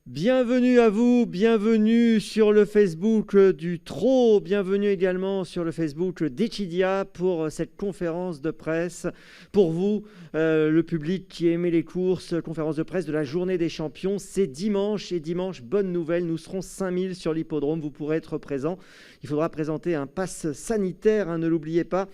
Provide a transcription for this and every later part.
Bienvenue à vous, bienvenue sur le Facebook du Trot, bienvenue également sur le Facebook d'Echidia pour cette conférence de presse. Pour vous, le public qui aimait les courses, conférence de presse de la journée des champions, c'est dimanche et dimanche, bonne nouvelle, nous serons 5000 sur l'hippodrome, vous pourrez être présents. Il faudra présenter un pass sanitaire, ne l'oubliez pas.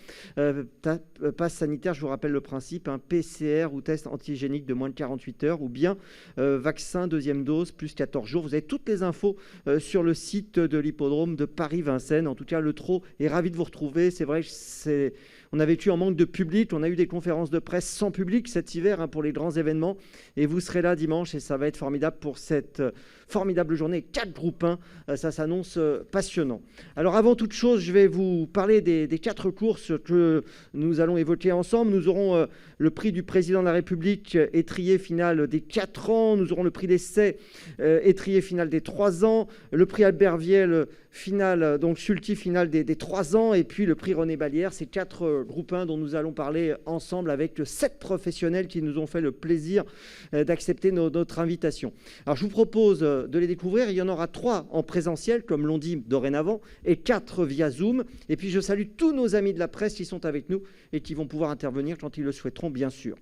Pass sanitaire, je vous rappelle le principe, un PCR ou test antigénique de moins de 48 heures ou bien vaccin deuxième dose plus 14 jours. Vous avez toutes les infos sur le site de l'hippodrome de Paris-Vincennes. En tout cas, le Trot est ravi de vous retrouver. C'est vrai que on a vécu en manque de public. On a eu des conférences de presse sans public cet hiver pour les grands événements. Et vous serez là dimanche et ça va être formidable pour cette formidable journée. 4 groupes 1, ça s'annonce passionnant. Alors avant toute chose, je vais vous parler des 4 courses que nous allons évoquer ensemble. Nous aurons le prix du président de la République, étrier final des 4 ans. Nous aurons le prix d'essai, étrier final des 3 ans. Le prix Albert Viel final, donc Sulty final des 3 ans. Et puis le prix René Ballière. Ces 4 groupes 1 dont nous allons parler ensemble avec 7 professionnels qui nous ont fait le plaisir d'accepter notre invitation. Alors je vous propose de les découvrir. Il y en aura 3 en présentiel, comme l'on dit dorénavant, et 4 via Zoom. Et puis je salue tous nos amis de la presse qui sont avec nous et qui vont pouvoir intervenir quand ils le souhaiteront, bien sûr.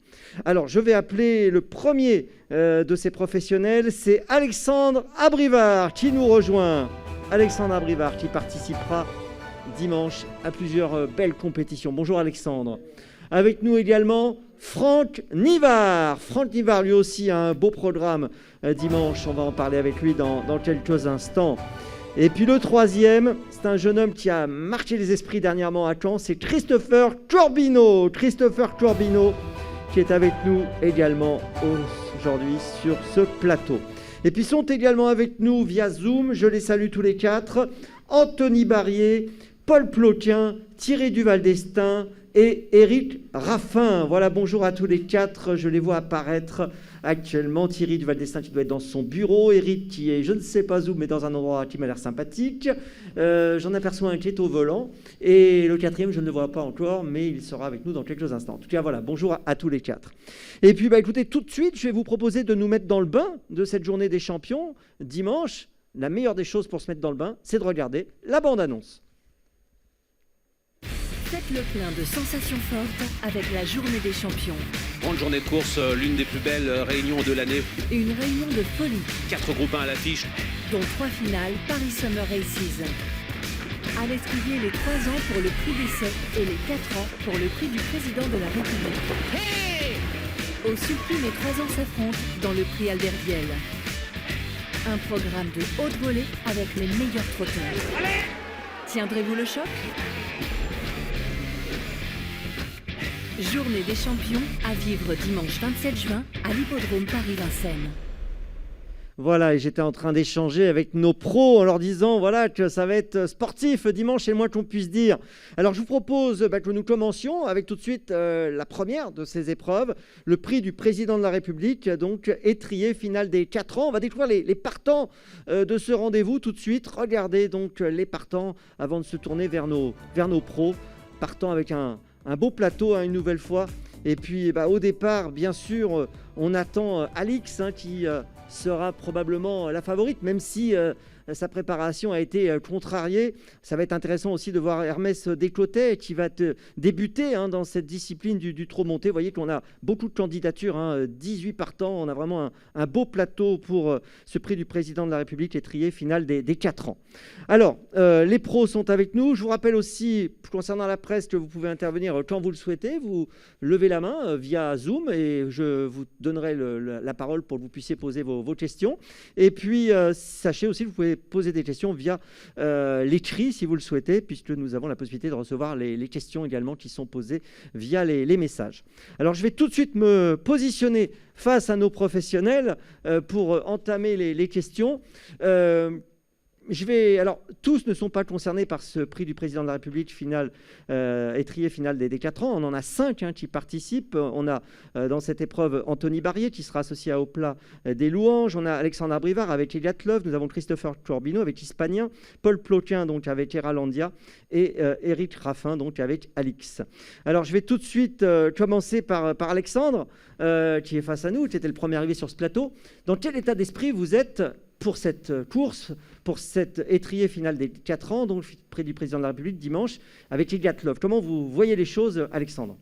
Alors je vais appeler le premier de ces professionnels, c'est Alexandre Abrivard qui nous rejoint. Alexandre Abrivard qui participera dimanche à plusieurs belles compétitions. Bonjour Alexandre. Avec nous également Franck Nivard. Franck Nivard, lui aussi, a un beau programme dimanche. On va en parler avec lui dans quelques instants. Et puis le troisième, c'est un jeune homme qui a marqué les esprits dernièrement à Caen. C'est Christopher Corbino. Christopher Corbino qui est avec nous également aujourd'hui sur ce plateau. Et puis sont également avec nous via Zoom, je les salue tous les 4, Anthony Barrier, Paul Ploquin, Thierry Duval-Destin et Éric Raffin. Voilà, bonjour à tous les 4, je les vois apparaître actuellement. Thierry Duval-Destin qui doit être dans son bureau, Éric qui est, je ne sais pas où, mais dans un endroit qui m'a l'air sympathique. J'en aperçois un qui est au volant. Et le 4e, je ne le vois pas encore, mais il sera avec nous dans quelques instants. En tout cas, voilà, bonjour à tous les 4. Et puis, écoutez, tout de suite, je vais vous proposer de nous mettre dans le bain de cette journée des champions. Dimanche, la meilleure des choses pour se mettre dans le bain, c'est de regarder la bande-annonce. Faites le plein de sensations fortes avec la journée des champions. Grande journée de course, l'une des plus belles réunions de l'année. Et une réunion de folie. 4 groupes 1 à l'affiche. Dont 3 finales Paris Summer Races. Alex Cuvier les 3 ans pour le prix d'essai et les 4 ans pour le prix du président de la République. Hey! Au Sulky, les 3 ans s'affrontent dans le prix Albert Viel. Un programme de haute volée avec les meilleurs trotteurs. Allez! Tiendrez-vous le choc ? Journée des champions à vivre dimanche 27 juin à l'hippodrome Paris-Vincennes. Voilà, et j'étais en train d'échanger avec nos pros en leur disant voilà, que ça va être sportif dimanche, c'est le moins qu'on puisse dire. Alors je vous propose que nous commencions avec tout de suite la première de ces épreuves, le prix du président de la République, donc étrier final des 4 ans. On va découvrir les partants de ce rendez-vous tout de suite. Regardez donc les partants avant de se tourner vers nos pros, partants avec un beau plateau une nouvelle fois. Et puis au départ, bien sûr, on attend Alix qui sera probablement la favorite, même si sa préparation a été contrariée. Ça va être intéressant aussi de voir Hermès Descotets qui va débuter dans cette discipline du trot monté. Vous voyez qu'on a beaucoup de candidatures, 18 partants. On a vraiment un beau plateau pour ce prix du président de la République, étrier final des 4 ans. Alors, les pros sont avec nous. Je vous rappelle aussi, concernant la presse, que vous pouvez intervenir quand vous le souhaitez. Vous levez la main via Zoom et je vous donnerai la parole pour que vous puissiez poser vos questions. Et puis, sachez aussi que vous pouvez poser des questions via l'écrit si vous le souhaitez, puisque nous avons la possibilité de recevoir les questions également qui sont posées via les messages. Alors, je vais tout de suite me positionner face à nos professionnels pour entamer les questions. Alors, tous ne sont pas concernés par ce prix du président de la République étrier final des 4 ans. On en a 5 qui participent. On a dans cette épreuve Anthony Barrier qui sera associé à Opla des louanges. On a Alexandre Abrivard avec Eliatlov. Nous avons Christopher Corbino avec Hispanien. Paul Ploquin donc avec Eralandia et Eric Raffin donc avec Alix. Alors, je vais tout de suite commencer par Alexandre qui est face à nous, qui était le premier arrivé sur ce plateau. Dans quel état d'esprit vous êtes pour cette course, pour cet étrier final des 4 ans, donc près du président de la République dimanche, avec Eliatlov? Comment vous voyez les choses, Alexandre?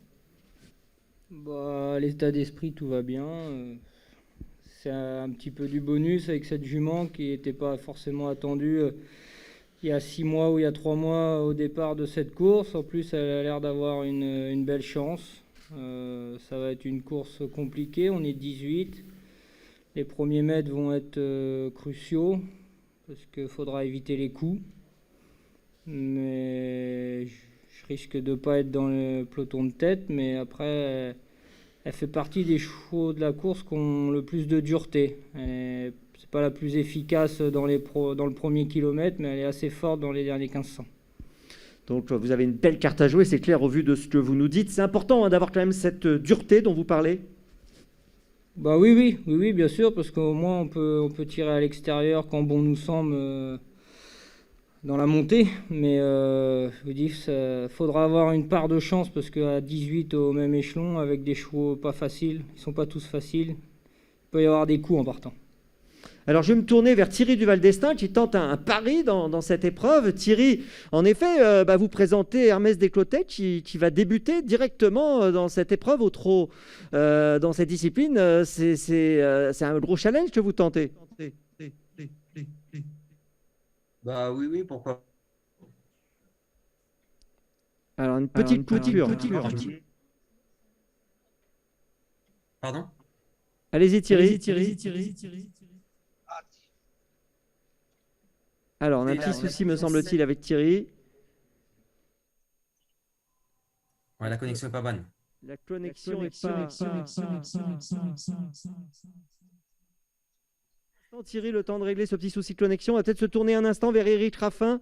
L'état d'esprit, tout va bien. C'est un petit peu du bonus avec cette jument qui n'était pas forcément attendue il y a 6 mois ou il y a 3 mois au départ de cette course. En plus, elle a l'air d'avoir une belle chance. Ça va être une course compliquée. On est 18. Les premiers mètres vont être cruciaux parce qu'il faudra éviter les coups. Mais je risque de ne pas être dans le peloton de tête. Mais après, elle fait partie des chevaux de la course qui ont le plus de dureté. C'est pas la plus efficace dans le premier kilomètre, mais elle est assez forte dans les derniers 1500. Donc vous avez une belle carte à jouer, c'est clair au vu de ce que vous nous dites. C'est important d'avoir quand même cette dureté dont vous parlez. Oui, bien sûr, parce qu'au moins on peut tirer à l'extérieur quand bon nous semble dans la montée. Mais je vous dis, il faudra avoir une part de chance parce qu'à 18 au même échelon, avec des chevaux pas faciles, ils sont pas tous faciles, il peut y avoir des coups en partant. Alors, je vais me tourner vers Thierry Duval d'Estaing qui tente un pari dans cette épreuve. Thierry, en effet, vous présentez Hermès Desclotets qui va débuter directement dans cette épreuve au trot. Dans cette discipline, c'est un gros challenge que vous tentez. Oui, pourquoi? Alors, une petite coupure. Pardon? Allez-y, Thierry. Alors, on a un petit souci, me semble-t-il, avec Thierry. Ouais, la connexion n'est pas bonne. La connexion est pas... Thierry, le temps de régler ce petit souci de connexion. On va peut-être se tourner un instant vers Eric Raffin,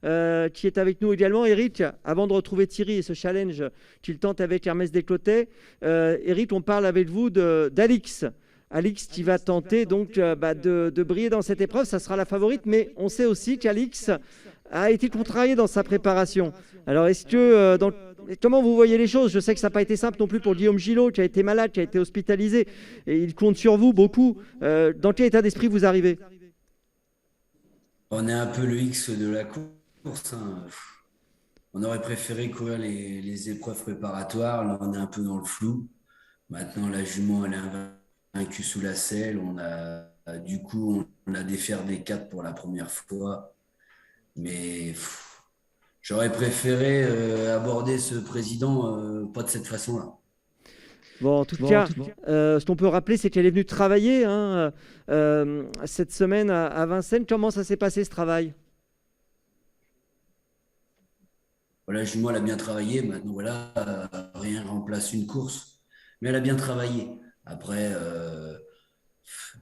qui est avec nous également. Eric, avant de retrouver Thierry et ce challenge qu'il tente avec Hermès Desclotets, Eric, on parle avec vous d'Alix. Alix qui va tenter donc de briller dans cette épreuve, ça sera la favorite, mais on sait aussi qu'Alix a été contrarié dans sa préparation. Alors est-ce que, comment vous voyez les choses? Je sais que ça n'a pas été simple non plus pour Guillaume Gillot, qui a été malade, qui a été hospitalisé, et il compte sur vous beaucoup. Dans quel état d'esprit vous arrivez? On est un peu le X de la course. On aurait préféré courir les épreuves préparatoires, là on est un peu dans le flou. Maintenant la jument elle est invaincue sous la selle, on a défaire des 4 pour la première fois, mais j'aurais préféré aborder ce président pas de cette façon-là. Bon, en tout cas, ce qu'on peut rappeler, c'est qu'elle est venue travailler cette semaine à Vincennes. Comment ça s'est passé ce travail? Voilà, la jument elle a bien travaillé, maintenant voilà, rien remplace une course, mais elle a bien travaillé. Après,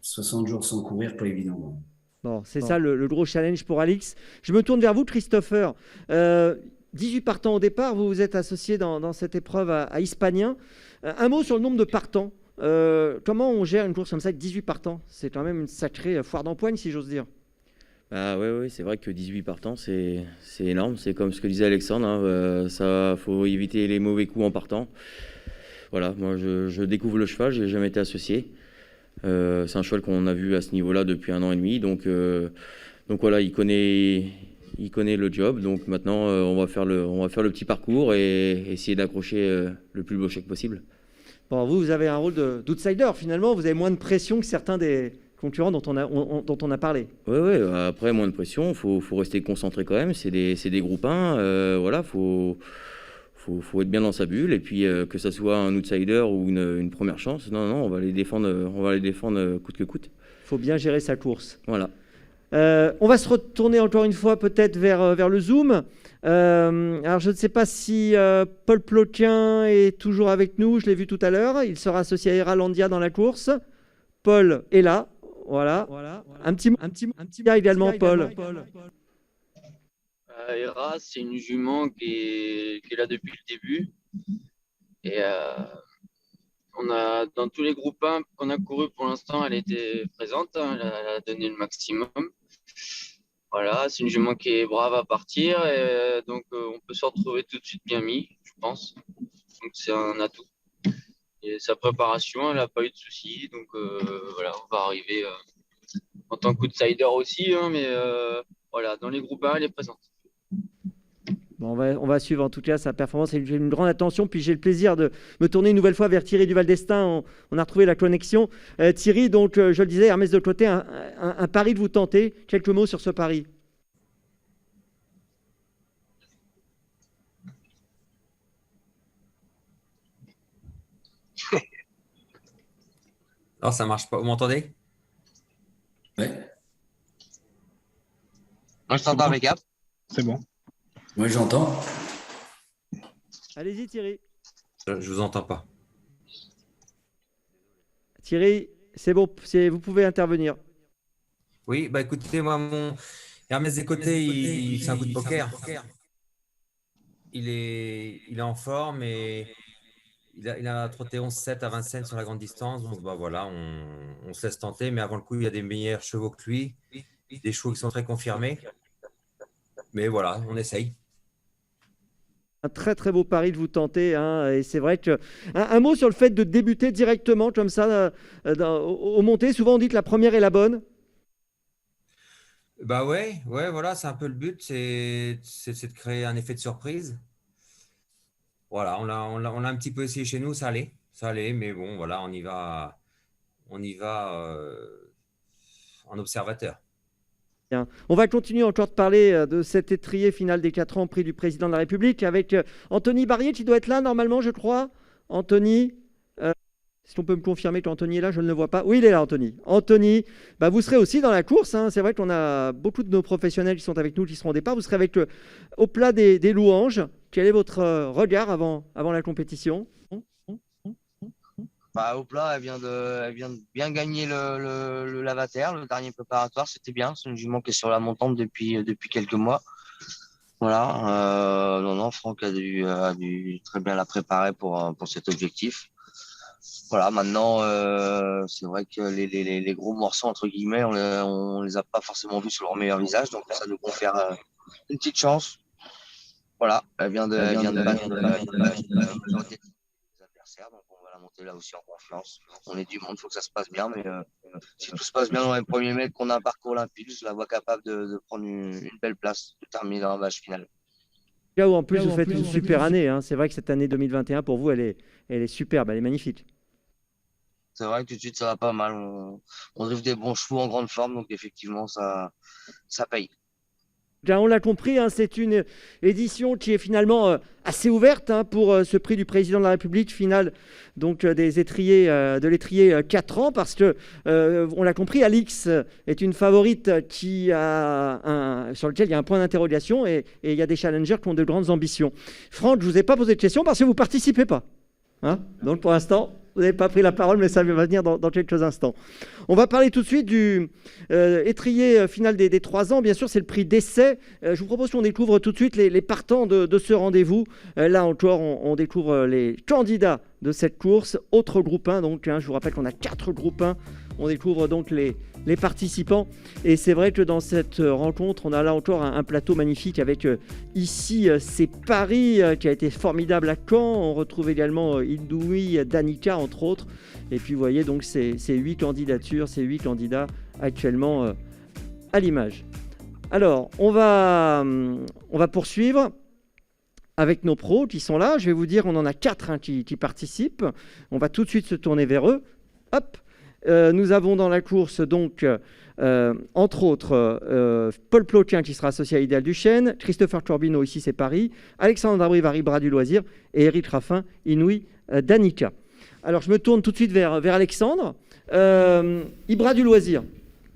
60 jours sans courir, pas évident. Bon, c'est ça le gros challenge pour Alix. Je me tourne vers vous, Christopher. 18 partants au départ, vous vous êtes associé dans cette épreuve à Hispanien. Un mot sur le nombre de partants. Comment on gère une course comme ça avec 18 partants? C'est quand même une sacrée foire d'empoigne, si j'ose dire. Oui, c'est vrai que 18 partants, c'est énorme. C'est comme ce que disait Alexandre, ça, faut éviter les mauvais coups en partant. Voilà, moi je découvre le cheval, j'ai jamais été associé. C'est un cheval qu'on a vu à ce niveau-là depuis 1 an et demi, donc voilà, il connaît le job. Donc maintenant, on va faire le petit parcours et essayer d'accrocher le plus beau chèque possible. Bon, vous avez un rôle d'outsider finalement. Vous avez moins de pression que certains des concurrents dont on a parlé. Oui, après moins de pression, faut rester concentré quand même. C'est des groupes 1, voilà, faut être bien dans sa bulle, et puis que ça soit un outsider ou une première chance, non, on va les défendre coûte que coûte. Il faut bien gérer sa course. Voilà. On va se retourner encore une fois peut-être vers le Zoom. Alors je ne sais pas si Paul Ploquin est toujours avec nous, je l'ai vu tout à l'heure. Il sera associé à Eralandia dans la course. Paul est là. Voilà. Un petit également, Paul. Hera, c'est une jument qui est là depuis le début. Et dans tous les groupes 1 qu'on a couru pour l'instant, elle était présente, hein, elle a donné le maximum. Voilà, c'est une jument qui est brave à partir, et donc on peut se retrouver tout de suite bien mis, je pense. Donc c'est un atout. Et sa préparation, elle n'a pas eu de soucis, donc voilà, on va arriver en tant qu'outsider aussi, hein, mais voilà, dans les groupes 1, elle est présente. Bon, on va suivre en tout cas sa performance. J'ai une grande attention. Puis j'ai le plaisir de me tourner une nouvelle fois vers Thierry Duval d'Estaing. On a retrouvé la connexion. Thierry, donc je le disais, Hermès de Clotet, un pari de vous tenter. Quelques mots sur ce pari. Non, ça marche pas. Vous m'entendez? Ouais, Moi, je t'entends impeccable. C'est bon. moi j'entends. Allez-y, Thierry. Je vous entends pas. Thierry, c'est bon. Vous pouvez intervenir. Oui, bah écoutez, moi, mon Hermès des côtés, c'est un coup de poker. Il est en forme et il a trotté 11-7 à Vincennes sur la grande distance. Donc bah voilà, on se laisse tenter, mais avant le coup, il y a des meilleurs chevaux que lui, des chevaux qui sont très confirmés. Mais voilà, on essaye. Un très très beau pari de vous tenter, hein, et c'est vrai que un mot sur le fait de débuter directement comme ça au montées. Souvent on dit que la première est la bonne. Bah ouais, voilà, c'est un peu le but, c'est de créer un effet de surprise. Voilà, on l'a un petit peu essayé chez nous, ça allait, mais bon, voilà, on y va en observateur. Bien. On va continuer encore de parler de cet étrier final des 4 ans, prix du président de la République, avec Anthony Barrier qui doit être là normalement, je crois. Anthony, si on peut me confirmer qu'Anthony est là, je ne le vois pas. Oui, il est là, Anthony. Anthony, bah, vous serez aussi dans la course, hein. C'est vrai qu'on a beaucoup de nos professionnels qui sont avec nous, qui seront au départ. Vous serez avec au plat des louanges. Quel est votre regard avant la compétition? Bah, au plat, elle vient de bien gagner le Lavater, le dernier préparatoire, c'était bien. C'est une jument qui est sur la montante depuis quelques mois. Voilà. Non, Franck a dû très bien la préparer pour cet objectif. Voilà, maintenant, c'est vrai que les gros morceaux, entre guillemets, on les a pas forcément vus sur leur meilleur visage, donc ça nous confère une petite chance. Voilà, elle vient de battre les adversaires, donc on va la monter là aussi en confiance. On est du monde, il faut que ça se passe bien, mais si tout se passe bien dans les premiers mètres, qu'on a un parcours limpide, je la vois capable de prendre une belle place, de terminer dans la vache finale. Là où en plus vous faites une super année, hein. C'est vrai que cette année 2021 pour vous, elle est superbe, elle est magnifique. C'est vrai que tout de suite ça va pas mal. On drive des bons chevaux en grande forme, donc effectivement ça paye. Bien, on l'a compris, hein, c'est une édition qui est finalement assez ouverte, hein, pour ce prix du président de la République final, donc des étriers, de l'étrier 4 ans, parce que on l'a compris, Alix est une favorite sur lequel il y a un point d'interrogation, et il y a des challengers qui ont de grandes ambitions. Franck, je vous ai pas posé de questions parce que vous participez pas, hein, donc pour l'instant vous n'avez pas pris la parole, mais ça va venir dans quelques instants. On va parler tout de suite du étrier final des 3 ans. Bien sûr, c'est le prix d'essai. Je vous propose qu'on découvre tout de suite les partants de ce rendez-vous. Là encore, on découvre les candidats de cette course. Autre groupe 1, donc, hein, je vous rappelle qu'on a 4 groupes 1. On découvre donc les participants. Et c'est vrai que dans cette rencontre, on a là encore un plateau magnifique avec ici c'est Paris qui a été formidable à Caen. On retrouve également Indoui, Danica entre autres. Et puis vous voyez donc ces 8 candidatures, ces 8 candidats actuellement à l'image. Alors on va poursuivre avec nos pros qui sont là. Je vais vous dire, on en a 4 hein, qui participent. On va tout de suite se tourner vers eux. Hop. Nous avons dans la course donc entre autres Paul Ploquin qui sera associé à Idéal Duchesne, Christopher Corbino, ici c'est Paris, Alexandre Abrivari, Bras du Loisir, et Eric Raffin, Inouï, Danica. Alors je me tourne tout de suite vers Alexandre. Ibra du Loisir.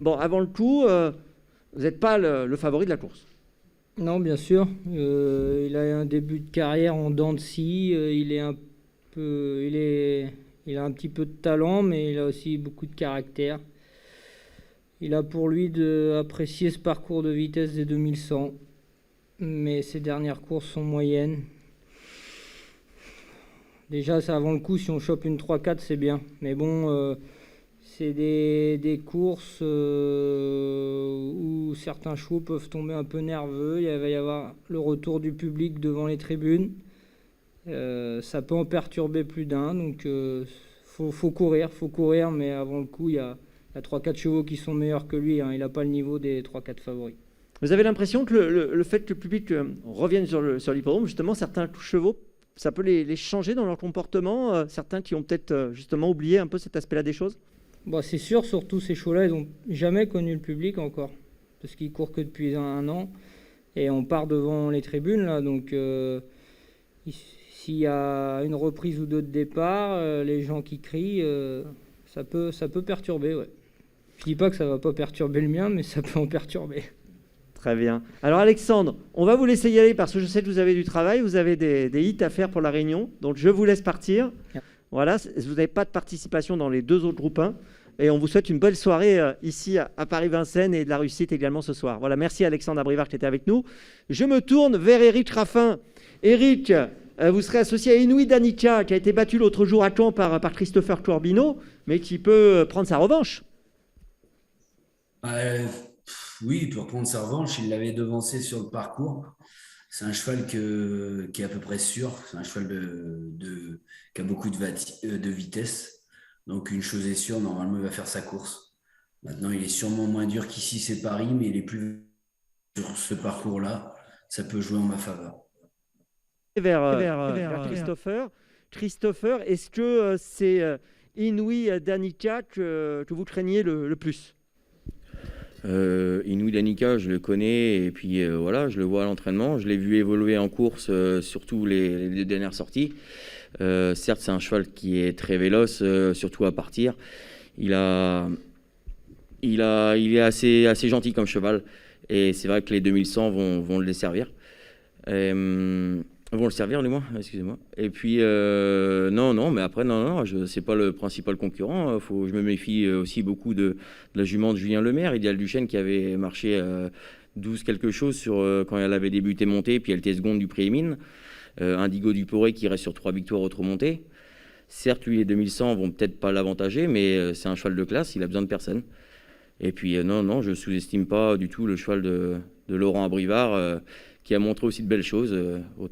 Bon, avant le coup, vous n'êtes pas le favori de la course. Non, bien sûr. Il a un début de carrière en dents de scie. Il a un petit peu de talent, mais il a aussi beaucoup de caractère. Il a pour lui d'apprécier ce parcours de vitesse des 2100, mais ses dernières courses sont moyennes. Déjà, ça avant le coup, si on chope une 3-4, c'est bien. Mais bon, c'est des courses où certains chevaux peuvent tomber un peu nerveux. Il va y avoir le retour du public devant les tribunes. Ça peut en perturber plus d'un. Donc, faut courir. Mais avant le coup, il y a 3-4 chevaux qui sont meilleurs que lui. Hein. Il n'a pas le niveau des 3-4 favoris. Vous avez l'impression que le fait que le public revienne sur l'hippodrome, justement, certains chevaux, ça peut les changer dans leur comportement, certains qui ont peut-être justement oublié un peu cet aspect-là des choses? Bon, c'est sûr, surtout ces chevaux-là, ils n'ont jamais connu le public encore, parce qu'ils courent que depuis un an, et on part devant les tribunes, là, donc s'il y a une reprise ou deux de départ, les gens qui crient, ça peut perturber, ouais. Je dis pas que ça va pas perturber le mien, mais ça peut en perturber. Très bien. Alors Alexandre, on va vous laisser y aller parce que je sais que vous avez du travail, vous avez des hits à faire pour la Réunion, donc je vous laisse partir. Voilà, vous n'avez pas de participation dans les 2 autres groupes 1 et on vous souhaite une belle soirée ici à Paris-Vincennes et de la réussite également ce soir. Voilà, merci Alexandre Abrivard qui était avec nous. Je me tourne vers Éric Raffin. Éric, vous serez associé à Inouï Danica qui a été battu l'autre jour à Caen par Christopher Courbino, mais qui peut prendre sa revanche. Oui, il peut reprendre sa revanche. Il l'avait devancé sur le parcours. C'est un cheval qui est à peu près sûr. C'est un cheval qui a beaucoup de vitesse. Donc, une chose est sûre, normalement, il va faire sa course. Maintenant, il est sûrement moins dur qu'ici, c'est Paris, mais il est plus sur ce parcours-là. Ça peut jouer en ma faveur. Vers Christopher. Christopher, est-ce que c'est Inouï Danica que vous craignez le plus? Inouï Danica, je le connais et puis voilà, je le vois à l'entraînement. Je l'ai vu évoluer en course, surtout les 2 dernières sorties. Certes, c'est un cheval qui est très véloce, surtout à partir. Il est assez gentil comme cheval et c'est vrai que les 2100 vont le desservir. Vont le servir, du moins, excusez-moi. Et puis, non, mais après, non, c'est pas le principal concurrent. Je me méfie aussi beaucoup de la jument de Julien Lemaire, Idéal Duchesne, qui avait marché 12 quelque chose quand elle avait débuté montée, puis elle était seconde du prix Émine. Indigo Duporé qui reste sur 3 victoires remontées. Certes, lui, les 2100 vont peut-être pas l'avantager, mais c'est un cheval de classe, il a besoin de personne. Et puis, non, je sous-estime pas du tout le cheval de Laurent Abrivard, qui a montré aussi de belles choses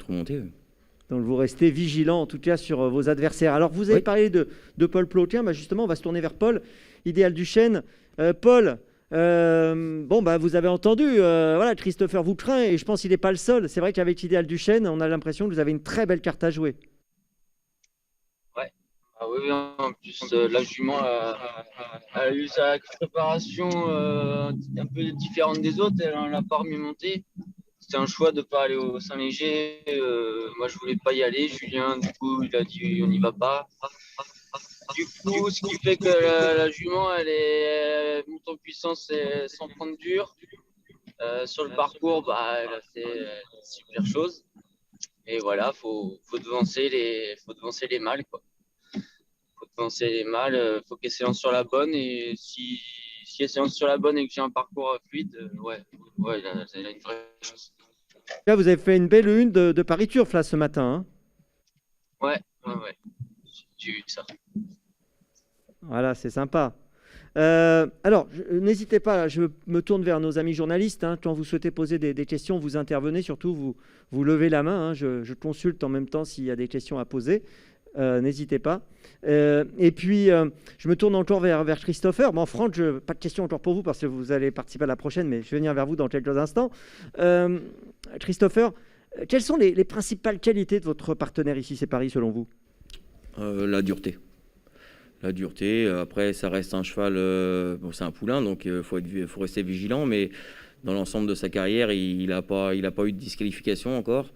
remontées. Donc vous restez vigilant en tout cas sur vos adversaires. Alors vous avez parlé de Paul Plot. Tiens, justement, on va se tourner vers Paul, Idéal Duchesne. Paul, vous avez entendu, voilà, Christopher vous craint et je pense qu'il n'est pas le seul. C'est vrai qu'avec Idéal Duchesne, on a l'impression que vous avez une très belle carte à jouer. Ouais. Ah oui, en plus, la jument a eu sa préparation un peu différente des autres. Elle en a pas remis monter. C'était un choix de ne pas aller au Saint-Léger. Moi, je voulais pas y aller. Julien, du coup, il a dit on n'y va pas. Du coup, ce qui fait que la jument, elle monte en puissance sans prendre dur. Sur le parcours, elle a fait super chose. Et voilà, faut devancer les mâles, quoi. Faut devancer les mâles. Faut qu'elle s'élance sur la bonne. Et si elle s'élance sur la bonne et que j'ai un parcours fluide, elle a une vraie chance. Là, vous avez fait une belle une de Paris Turf là ce matin. Hein. Ouais. J'ai vu ça. Voilà, c'est sympa. Alors, n'hésitez pas, là, je me tourne vers nos amis journalistes. Hein, quand vous souhaitez poser des questions, vous intervenez. Surtout, vous levez la main. Hein, je consulte en même temps s'il y a des questions à poser. N'hésitez pas. Et puis, je me tourne encore vers Christopher. Bon, Franck, pas de questions encore pour vous parce que vous allez participer à la prochaine, mais je vais venir vers vous dans quelques instants. Christopher, quelles sont les principales qualités de votre partenaire ici, c'est Paris, selon vous? La dureté. La dureté. Après, ça reste un cheval. C'est un poulain, donc il faut rester vigilant. Mais dans l'ensemble de sa carrière, il n'a pas eu de disqualification encore.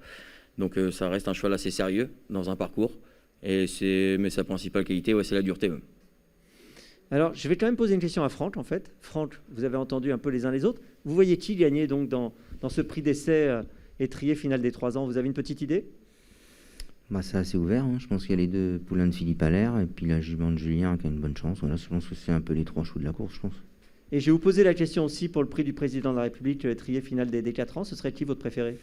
Donc, ça reste un cheval assez sérieux dans un parcours. Mais sa principale qualité, c'est la dureté. Alors, je vais quand même poser une question à Franck, en fait. Franck, vous avez entendu un peu les uns les autres. Vous voyez qui gagner donc dans ce prix d'essai étrier final des 3 ans? Vous avez une petite idée? C'est assez ouvert. Hein. Je pense qu'il y a les 2 poulains de Philippe Allaire et puis la jument de Julien qui a une bonne chance. Voilà, je pense que c'est un peu les 3 chevaux de la course, je pense. Et je vais vous poser la question aussi pour le prix du président de la République, le l'étrier final des 4 ans. Ce serait qui votre préféré?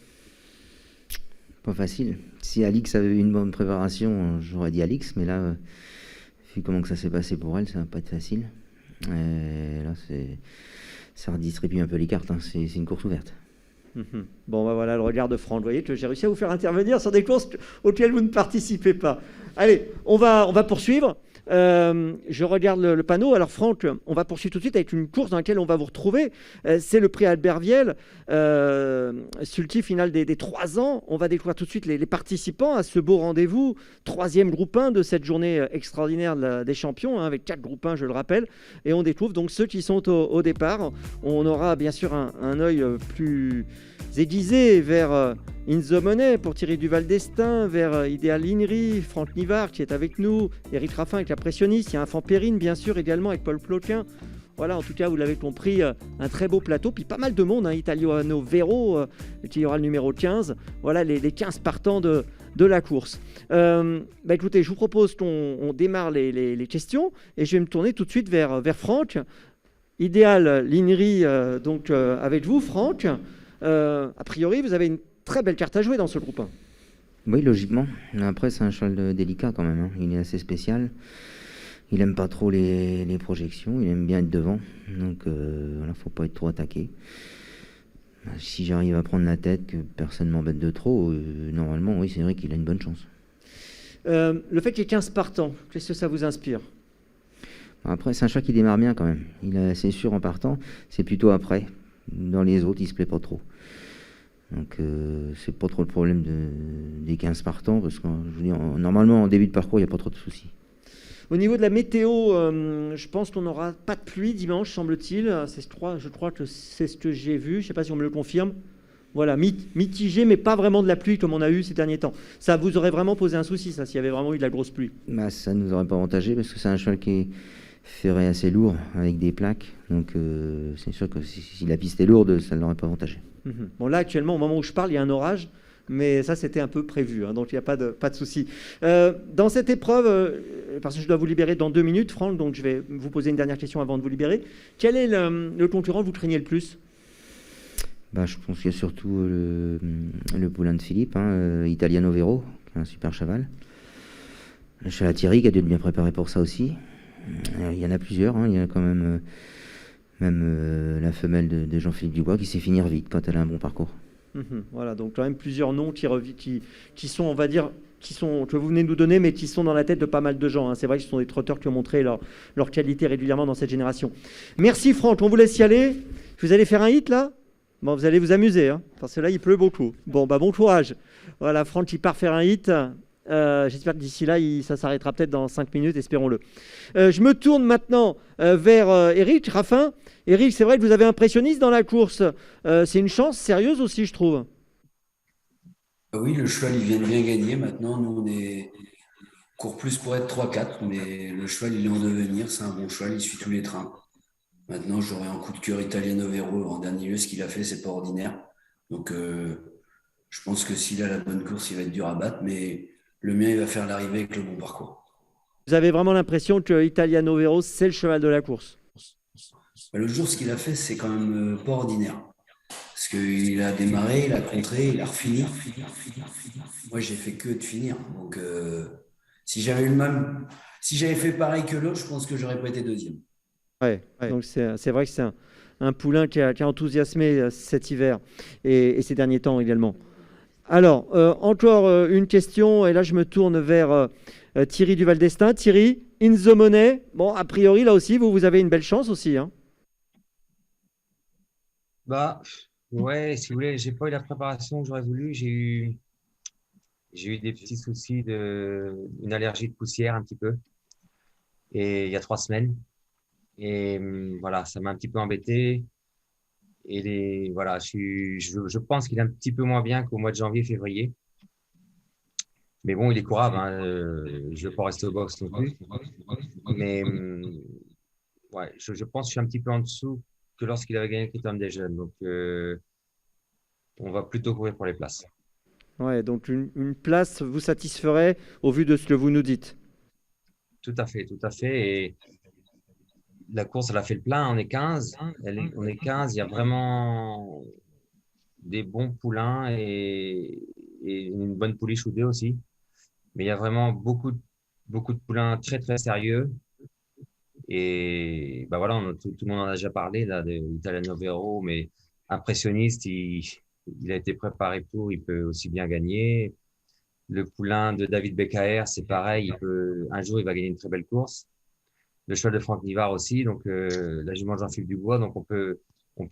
Pas facile. Si Alix avait eu une bonne préparation, j'aurais dit Alix, mais là, vu comment que ça s'est passé pour elle, ça va pas être facile. Et là, ça redistribue un peu les cartes, hein. C'est une course ouverte. Bon, ben voilà le regard de Franck. Vous voyez que j'ai réussi à vous faire intervenir sur des courses auxquelles vous ne participez pas. Allez, on va poursuivre. Je regarde le panneau. Alors Franck, on va poursuivre tout de suite avec une course dans laquelle on va vous retrouver. C'est le prix Albert Viel, sulky final des 3 ans. On va découvrir tout de suite les participants à ce beau rendez-vous. 3e groupe 1 de cette journée extraordinaire des champions, hein, avec 4 groupes 1, je le rappelle. Et on découvre donc ceux qui sont au départ. On aura bien sûr un œil plus aiguisé vers In the Money pour Thierry Duval d'Estaing, vers Ideal Inri, Franck Nivard qui est avec nous, Éric Raffin avec la Pressionniste, il y a un Enfant Périne bien sûr également avec Paul Ploquin. Voilà, en tout cas, vous l'avez compris, un très beau plateau, puis pas mal de monde, hein, Italiano Vero, qui aura le numéro 15. Voilà les 15 partants de la course. Écoutez, je vous propose qu'on démarre les questions, et je vais me tourner tout de suite vers Franck. Ideal Linnery, donc avec vous, Franck. A priori, vous avez une très belle carte à jouer dans ce groupe 1. Oui, logiquement. Après, c'est un cheval délicat quand même, hein. Il est assez spécial. Il aime pas trop les projections. Il aime bien être devant. Donc, voilà, faut pas être trop attaqué. Si j'arrive à prendre la tête, que personne m'embête de trop, normalement, oui, c'est vrai qu'il a une bonne chance. Le fait qu'il y ait 15 partants, qu'est-ce que ça vous inspire? Après, c'est un cheval qui démarre bien quand même. Il est assez sûr en partant. C'est plutôt après. Dans les autres, il se plaît pas trop. Donc, c'est pas trop le problème des 15 partants, parce que je veux dire, normalement, en début de parcours, il n'y a pas trop de soucis. Au niveau de la météo, je pense qu'on n'aura pas de pluie dimanche, semble-t-il. Je crois que c'est ce que j'ai vu. Je ne sais pas si on me le confirme. Voilà, mitigé, mais pas vraiment de la pluie comme on a eu ces derniers temps. Ça vous aurait vraiment posé un souci, ça, s'il y avait vraiment eu de la grosse pluie? Ça ne nous aurait pas avantagé, parce que c'est un cheval qui est ferré assez lourd, avec des plaques. Donc, c'est sûr que si la piste est lourde, ça ne l'aurait pas avantagé. Bon, là, actuellement, au moment où je parle, il y a un orage. Mais ça, c'était un peu prévu, hein, donc il n'y a pas de souci. Dans cette épreuve, parce que je dois vous libérer dans 2 minutes, Franck, donc je vais vous poser une dernière question avant de vous libérer. Quel est le concurrent que vous craignez le plus? Je pense qu'il y a surtout le poulain de Philippe, hein, Italiano Vero, qui est un super cheval. Le cheval à Thierry, qui a dû être bien préparé pour ça aussi. Il y en a plusieurs, hein, il y a quand même la femelle de Jean-Philippe Dubois qui sait finir vite quand elle a un bon parcours. Voilà, donc quand même plusieurs noms qui sont, on va dire, que vous venez de nous donner, mais qui sont dans la tête de pas mal de gens, hein. C'est vrai que ce sont des trotteurs qui ont montré leur qualité régulièrement dans cette génération. Merci Franck, on vous laisse y aller. Vous allez faire un hit là? Bon, vous allez vous amuser, hein, parce que là il pleut beaucoup. Bon courage. Voilà, Franck qui part faire un hit. J'espère que d'ici là, ça s'arrêtera peut-être dans 5 minutes, espérons-le. Je me tourne maintenant vers Éric Raffin. Éric, c'est vrai que vous avez un Pressionniste dans la course. C'est une chance sérieuse aussi, je trouve. Oui, le cheval, il vient de bien gagner. Maintenant, nous, court plus pour être 3-4, mais le cheval, il est en devenir. C'est un bon cheval, il suit tous les trains. Maintenant, j'aurais un coup de cœur Italiano Vero en dernier lieu. Ce qu'il a fait, c'est pas ordinaire. Donc, je pense que s'il a la bonne course, il va être dur à battre, mais le mien, il va faire l'arrivée avec le bon parcours. Vous avez vraiment l'impression que Italiano Vero, c'est le cheval de la course? Le jour, ce qu'il a fait, c'est quand même pas ordinaire. Parce qu'il a démarré, il a contré, il a refini. Moi, j'ai fait que de finir. Donc, si j'avais fait pareil que l'autre, je pense que j'aurais pas été deuxième. Ouais. Donc c'est vrai que c'est un poulain qui a enthousiasmé cet hiver et ces derniers temps également. Alors, encore une question, et là je me tourne vers Thierry Duval d'Estaing. Thierry, In the Money, bon, a priori là aussi, vous avez une belle chance aussi, hein. Ouais, si vous voulez, j'ai pas eu la préparation que j'aurais voulu. J'ai eu des petits soucis une allergie de poussière un petit peu, et il y a 3 semaines. Et voilà, ça m'a un petit peu embêté. Et voilà, je pense qu'il est un petit peu moins bien qu'au mois de janvier, février. Mais bon, il est courable, hein. Je ne veux pas rester au box non plus. Mais ouais, je pense que je suis un petit peu en dessous que lorsqu'il avait gagné le Critérium des Jeunes. Donc, on va plutôt courir pour les places. Ouais, donc une place vous satisferait au vu de ce que vous nous dites. Tout à fait, tout à fait. la course, elle a fait le plein. On est 15. On est 15. Il y a vraiment des bons poulains et une bonne pouliche ou deux aussi. Mais il y a vraiment beaucoup de poulains très, très sérieux. Et bah voilà, tout le monde en a déjà parlé là, d'Italiano Vero, mais impressionniste, il a été préparé pour, il peut aussi bien gagner. Le poulain de David Beccaer, c'est pareil, un jour, il va gagner une très belle course. Le cheval de Franck Nivard aussi, donc la jument de Jean-Philippe Dubois, donc on peut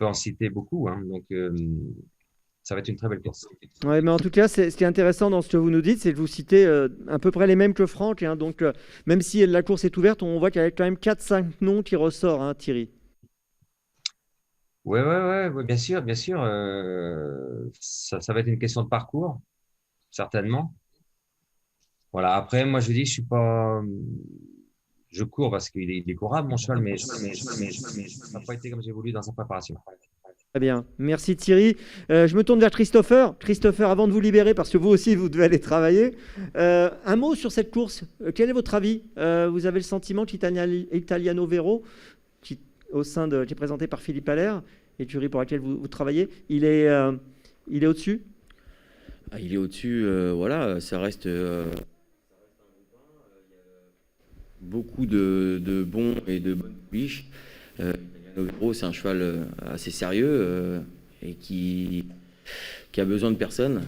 en citer beaucoup, hein, donc ça va être une très belle course. Ouais, mais en tout cas, ce qui est intéressant dans ce que vous nous dites, c'est que vous citez à peu près les mêmes que Franck. Hein, donc, même si la course est ouverte, on voit qu'il y a quand même 4-5 noms qui ressortent, hein, Thierry. Ouais, bien sûr, bien sûr. Ça va être une question de parcours, certainement. Voilà. Après, moi, je dis, je suis pas. Je cours parce qu'il est courable, mon cheval, mais ça n'a pas été comme j'ai voulu dans sa préparation. Très bien. Merci Thierry. Je me tourne vers Christopher. Christopher, avant de vous libérer, parce que vous aussi, vous devez aller travailler, un mot sur cette course. Quel est votre avis? Vous avez le sentiment qu'Italiano Vero, qui est présenté par Philippe Allaire, écurie pour laquelle vous travaillez, il est au-dessus? Il est au-dessus, voilà, ça reste beaucoup de bons et de bonnes pouliches. Italiano Vero, c'est un cheval assez sérieux et qui a besoin de personne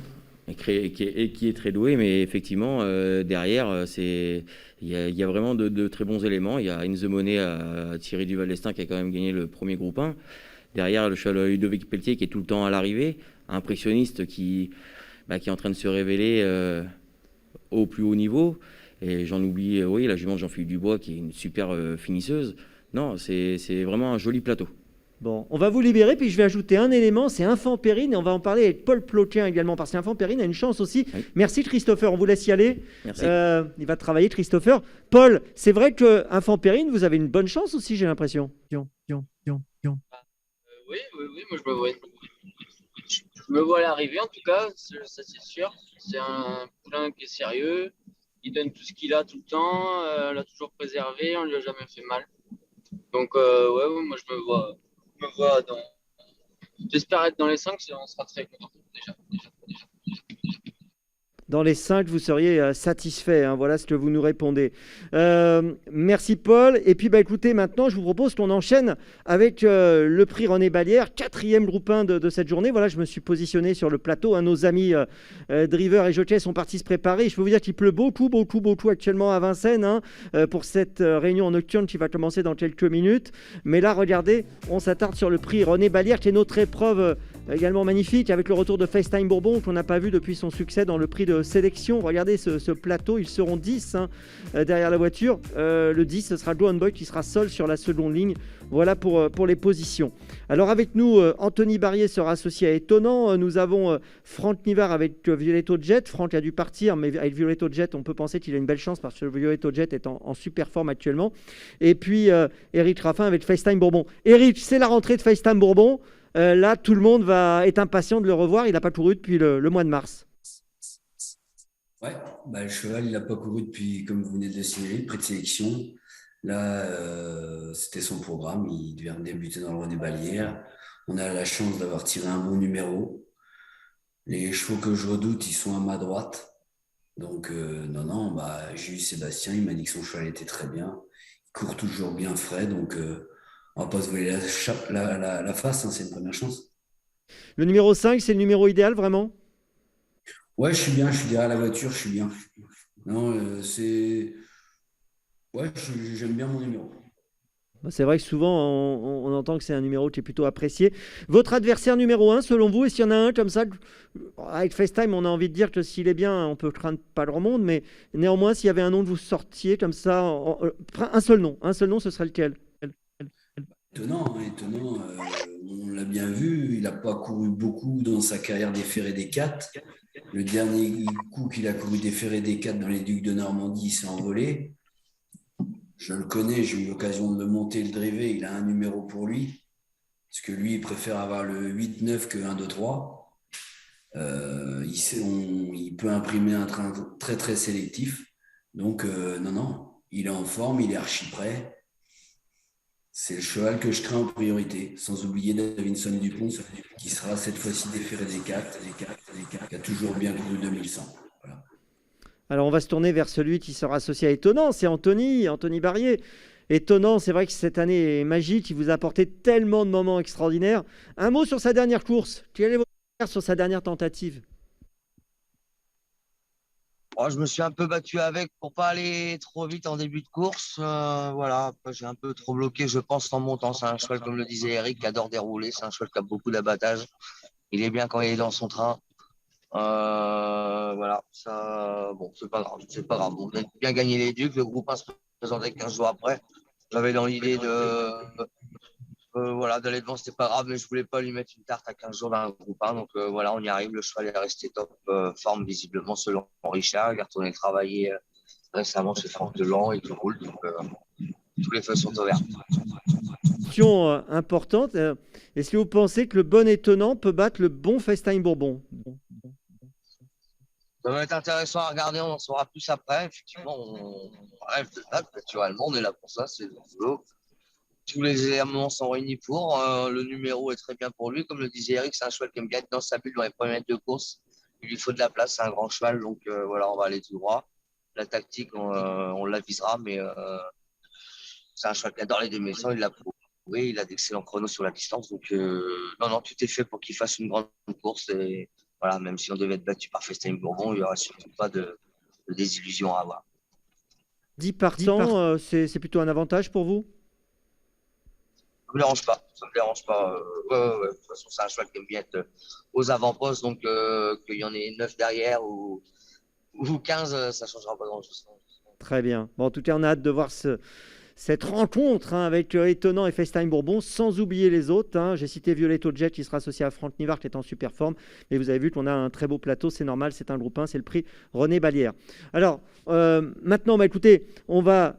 et qui est très doué, mais effectivement, derrière, il y a vraiment de très bons éléments. Il y a In the Money à Thierry Duval d'Estaing qui a quand même gagné le premier groupe 1. Derrière, le cheval Ludovic Pelletier qui est tout le temps à l'arrivée, impressionniste qui est en train de se révéler au plus haut niveau. Et j'en oublie, oui, la jument de Jean-Philippe Dubois qui est une super finisseuse. Non, c'est vraiment un joli plateau. Bon, on va vous libérer, puis je vais ajouter un élément, c'est Infant Périne, et on va en parler avec Paul Ploquin également, parce qu'Infant Périne a une chance aussi. Oui. Merci Christopher, on vous laisse y aller. Merci. Il va travailler Christopher. Paul, c'est vrai que Infant Périne, vous avez une bonne chance aussi, j'ai l'impression. Oui, moi je me vois à l'arrivée en tout cas, ça c'est sûr. C'est un poulain qui est sérieux, il donne tout ce qu'il a tout le temps, on l'a toujours préservé, on lui a jamais fait mal. Donc moi je me vois j'espère être dans les 5, on sera très content déjà. Dans les 5, vous seriez satisfait, hein, voilà ce que vous nous répondez. Merci Paul. Et puis écoutez, maintenant je vous propose qu'on enchaîne avec le prix René Ballière, 4e groupe 1 de cette journée. Voilà, je me suis positionné sur le plateau, hein, nos amis drivers et jockeys sont partis se préparer. Je peux vous dire qu'il pleut beaucoup actuellement à Vincennes, hein, pour cette réunion nocturne qui va commencer dans quelques minutes. Mais là, regardez, on s'attarde sur le prix René Ballière, qui est notre épreuve également magnifique, avec le retour de FaceTime Bourbon qu'on n'a pas vu depuis son succès dans le prix de sélection. Regardez ce plateau, ils seront 10 derrière la voiture. Le 10, ce sera Johan Boy qui sera seul sur la seconde ligne. Voilà pour les positions. Alors avec nous, Anthony Barrier sera associé à Étonnant. Nous avons Franck Nivard avec Violetto Jet. Franck a dû partir, mais avec Violetto Jet, on peut penser qu'il a une belle chance parce que Violetto Jet est en super forme actuellement. Et puis Eric Raffin avec FaceTime Bourbon. Eric, c'est la rentrée de FaceTime Bourbon. Là, tout le monde est impatient de le revoir. Il n'a pas couru depuis le mois de mars. Ouais, le cheval, il n'a pas couru depuis, comme vous venez de le signaler, près de sélection. Là, c'était son programme. Il devait débuter dans le René Ballière. On a la chance d'avoir tiré un bon numéro. Les chevaux que je redoute, ils sont à ma droite. Donc, j'ai eu Sébastien. Il m'a dit que son cheval était très bien. Il court toujours bien frais. Donc, on va pas se voler la face, hein, c'est une première chance. Le numéro 5, c'est le numéro idéal, vraiment? Ouais, je suis bien, je suis derrière la voiture, je suis bien. Non, ouais, j'aime bien mon numéro. C'est vrai que souvent, on entend que c'est un numéro qui est plutôt apprécié. Votre adversaire numéro 1, selon vous, et s'il y en a un comme ça, avec FaceTime, on a envie de dire que s'il est bien, on peut craindre pas grand monde, mais néanmoins, s'il y avait un nom que vous sortiez comme ça, un seul nom, ce serait lequel? Étonnant, on l'a bien vu, il n'a pas couru beaucoup dans sa carrière des Ferrés des 4. Le dernier coup qu'il a couru des Ferrés des 4 dans les Ducs de Normandie, il s'est envolé. Je le connais, j'ai eu l'occasion de le monter, le driver, il a un numéro pour lui. Parce que lui, il préfère avoir le 8-9 que 1-2-3. Il peut imprimer un train très très sélectif. Donc, il est en forme, il est archi prêt. C'est le cheval que je crains en priorité, sans oublier Davinson Dupont, qui sera cette fois-ci déféré des 4, qui a toujours bien couru 2100. Voilà. Alors, on va se tourner vers celui qui sera associé à Étonnant, c'est Anthony Barrier. Étonnant, c'est vrai que cette année est magique, il vous a apporté tellement de moments extraordinaires. Un mot sur sa dernière course. Quel est votre regard sur sa dernière tentative? Je me suis un peu battu avec pour pas aller trop vite en début de course. Voilà, après, j'ai un peu trop bloqué, je pense, en montant. C'est un cheval, comme le disait Eric, qui adore dérouler. C'est un cheval qui a beaucoup d'abattage. Il est bien quand il est dans son train. Voilà, ça, bon, c'est pas grave. On a bien gagné les Ducs. Le groupe 1 se présentait 15 jours après. J'avais dans l'idée d'aller devant, c'était pas grave, mais je voulais pas lui mettre une tarte à 15 jours dans un groupe 1. Donc voilà, on y arrive. Le cheval est resté top forme, visiblement, selon Richard. Il est retourné travailler récemment chez Franck Delan et qui roule. Donc tous les feux sont ouverts. Question importante. Est-ce que vous pensez que le bon Étonnant peut battre le bon FaceTime Bourbon? Ça va être intéressant à regarder, on en saura plus après. Effectivement, on rêve de battre, naturellement, on est là pour ça, c'est le boulot. Tous les éléments sont réunis pour. Le numéro est très bien pour lui. Comme le disait Eric, c'est un cheval qui aime bien être dans sa bulle dans les premiers mètres de course. Il lui faut de la place, c'est un grand cheval, donc voilà, on va aller tout droit. La tactique, on l'avisera, mais c'est un cheval qui adore les 2100, il l'a prouvé, il a d'excellents chronos sur la distance. Donc non, tout est fait pour qu'il fasse une grande course. Et voilà, même si on devait être battu par FaceTime Bourbon, il n'y aura surtout pas de désillusion à avoir. 10 partants, c'est plutôt un avantage pour vous? Ça me dérange pas. De toute façon, c'est un cheval qui aime bien être aux avant-postes, donc qu'il y en ait 9 derrière ou 15, ça ne changera pas grand-chose. Très bien. Bon, en tout cas, on a hâte de voir cette rencontre avec Étonnant et FaceTime Bourbon, sans oublier les autres. J'ai cité Violetto Jet qui sera associé à Franck Nivard qui est en super forme. Mais vous avez vu qu'on a un très beau plateau, c'est normal, c'est un groupe 1, c'est le prix René Ballière. Alors, maintenant, écoutez, on va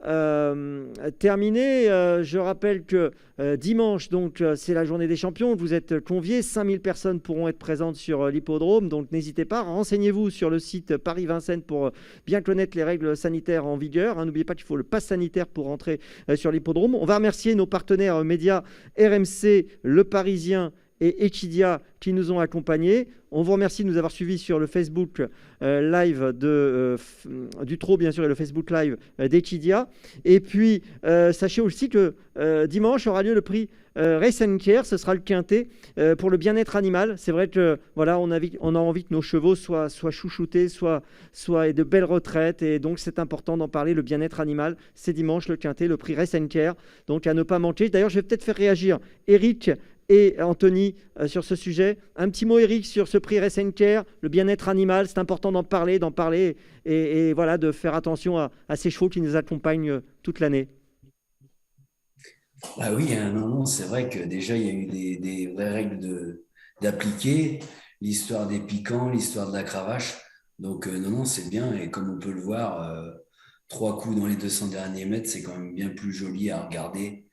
terminer. Je rappelle que dimanche, donc, c'est la journée des champions. Vous êtes conviés, 5000 personnes pourront être présentes sur l'hippodrome. Donc, n'hésitez pas, renseignez-vous sur le site Paris-Vincennes pour bien connaître les règles sanitaires en vigueur. N'oubliez pas qu'il faut le pass sanitaire pour rentrer sur l'hippodrome. On va remercier nos partenaires médias RMC, Le Parisien et Echidia qui nous ont accompagnés. On vous remercie de nous avoir suivis sur le Facebook live du Trot, bien sûr, et le Facebook live d'Echidia. Et puis, sachez aussi que dimanche aura lieu le prix Race & Care. Ce sera le quintet pour le bien-être animal. C'est vrai que voilà, on a envie que nos chevaux soient chouchoutés, soient aient de belles retraites. Et donc, c'est important d'en parler. Le bien-être animal, c'est dimanche, le quintet, le prix Race & Care. Donc, à ne pas manquer. D'ailleurs, je vais peut-être faire réagir Eric et Anthony sur ce sujet. Un petit mot, Eric, sur ce prix Race & Care, le bien-être animal. C'est important d'en parler et voilà, de faire attention à ces chevaux qui nous accompagnent toute l'année. Bah oui, non, c'est vrai que déjà, il y a eu des vraies règles d'appliquer, l'histoire des piquants, l'histoire de la cravache. Donc, non, c'est bien. Et comme on peut le voir, 3 coups dans les 200 derniers mètres, c'est quand même bien plus joli à regarder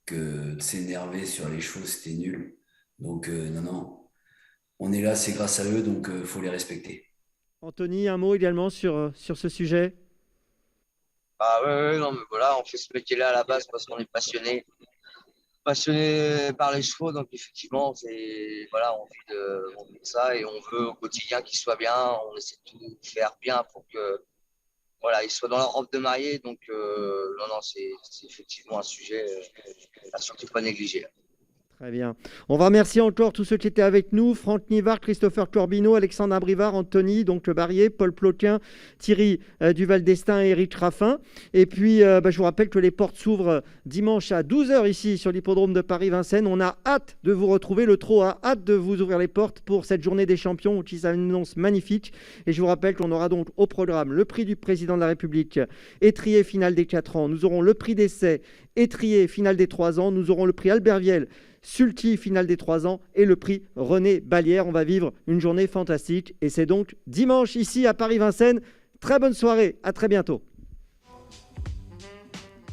que de s'énerver sur les chevaux, c'était nul. Donc, non, on est là, c'est grâce à eux, donc il faut les respecter. Anthony, un mot également sur ce sujet? Non, mais voilà, on fait ce métier-là à la base parce qu'on est passionné par les chevaux, donc effectivement, on vit de ça et on veut au quotidien qu'ils soient bien, on essaie de tout faire bien pour que voilà, ils soient dans leur robe de mariée, donc non, c'est effectivement un sujet à surtout pas négliger. Très bien. On va remercier encore tous ceux qui étaient avec nous. Franck Nivard, Christopher Corbineau, Alexandre Abrivard, Anthony, donc le Barrier, Paul Ploquin, Thierry Duval d'Estaing et Eric Raffin. Et puis, je vous rappelle que les portes s'ouvrent dimanche à 12h ici sur l'hippodrome de Paris-Vincennes. On a hâte de vous retrouver. Le Trot a hâte de vous ouvrir les portes pour cette journée des champions qui s'annonce magnifique. Et je vous rappelle qu'on aura donc au programme le prix du président de la République, étrier finale des 4 ans. Nous aurons le prix d'essai, étrier finale des 3 ans. Nous aurons le prix Albert Viel, Sulky, finale des 3 ans, et le prix René Ballière. On va vivre une journée fantastique et c'est donc dimanche ici à Paris-Vincennes. Très bonne soirée, à très bientôt.